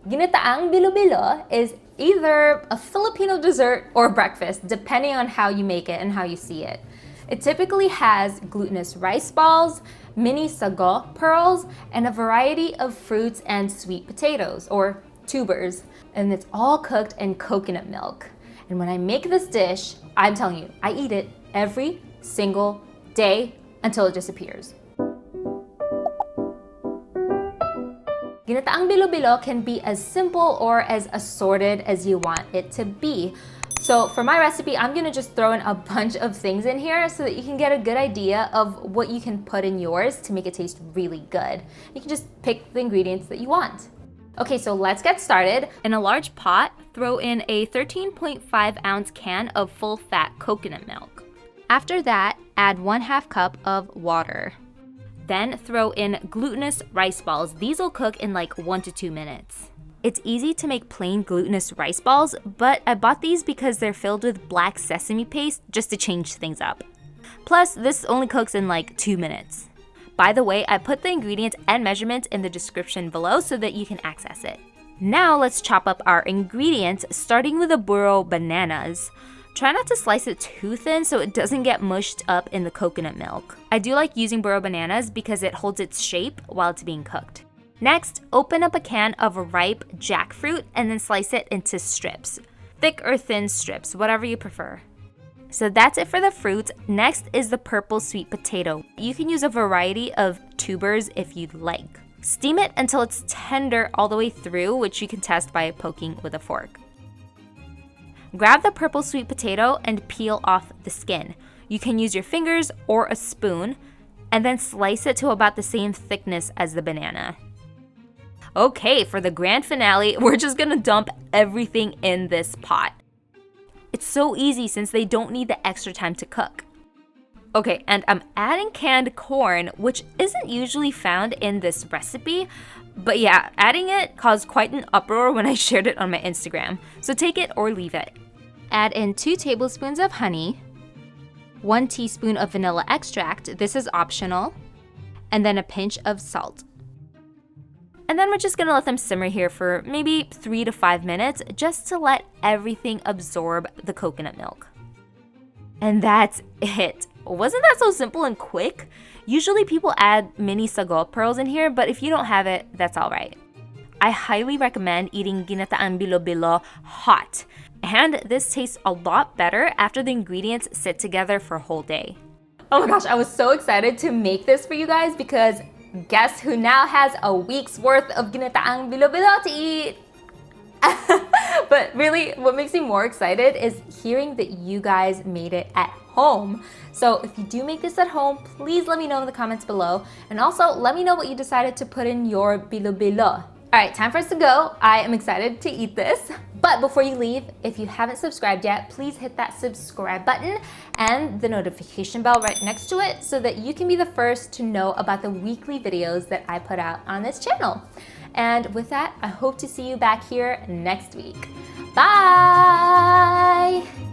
Ginataang Bilo-Bilo is either a Filipino dessert or breakfast, depending on how you make it and how you see it. It typically has glutinous rice balls, mini sago pearls, and a variety of fruits and sweet potatoes, or tubers. And it's all cooked in coconut milk. And when I make this dish, I'm telling you, I eat it every single day until it disappears. Ginataang Bilo-Bilo can be as simple or as assorted as you want it to be. So for my recipe, I'm gonna just throw in a bunch of things in here so that you can get a good idea of what you can put in yours to make it taste really good. You can just pick the ingredients that you want. Okay, so let's get started. In a large pot, throw in a 13.5 ounce can of full fat coconut milk. After that, add 1/2 cup of water. Then throw in glutinous rice balls. These will cook in like 1 to 2 minutes. It's easy to make plain glutinous rice balls, but I bought these because they're filled with black sesame paste just to change things up. Plus, this only cooks in like 2 minutes. By the way, I put the ingredients and measurements in the description below so that you can access it. Now let's chop up our ingredients, starting with the burro bananas. Try not to slice it too thin so it doesn't get mushed up in the coconut milk. I do like using burro bananas because it holds its shape while it's being cooked. Next, open up a can of ripe jackfruit and then slice it into strips. Thick or thin strips, whatever you prefer. So that's it for the fruits. Next is the purple sweet potato. You can use a variety of tubers if you'd like. Steam it until it's tender all the way through, which you can test by poking with a fork. Grab the purple sweet potato and peel off the skin. You can use your fingers or a spoon, and then slice it to about the same thickness as the banana. Okay, for the grand finale, we're just gonna dump everything in this pot. It's so easy since they don't need the extra time to cook. Okay, and I'm adding canned corn, which isn't usually found in this recipe, but yeah, adding it caused quite an uproar when I shared it on my Instagram, so take it or leave it. Add in 2 tablespoons of honey, 1 teaspoon of vanilla extract, this is optional, and then a pinch of salt. And then we're just gonna let them simmer here for maybe 3 to 5 minutes just to let everything absorb the coconut milk. And that's it. Wasn't that so simple and quick? Usually people add mini sago pearls in here, but if you don't have it, that's all right. I highly recommend eating Ginataang Bilo-Bilo hot. And this tastes a lot better after the ingredients sit together for a whole day. Oh my gosh, I was so excited to make this for you guys because guess who now has a week's worth of Ginataang Bilo-Bilo to eat? But really, what makes me more excited is hearing that you guys made it at home. So if you do make this at home, please let me know in the comments below. And also, let me know what you decided to put in your bilo-bilo. All right, time for us to go. I am excited to eat this. But before you leave, if you haven't subscribed yet, please hit that subscribe button and the notification bell right next to it so that you can be the first to know about the weekly videos that I put out on this channel. And with that, I hope to see you back here next week. Bye!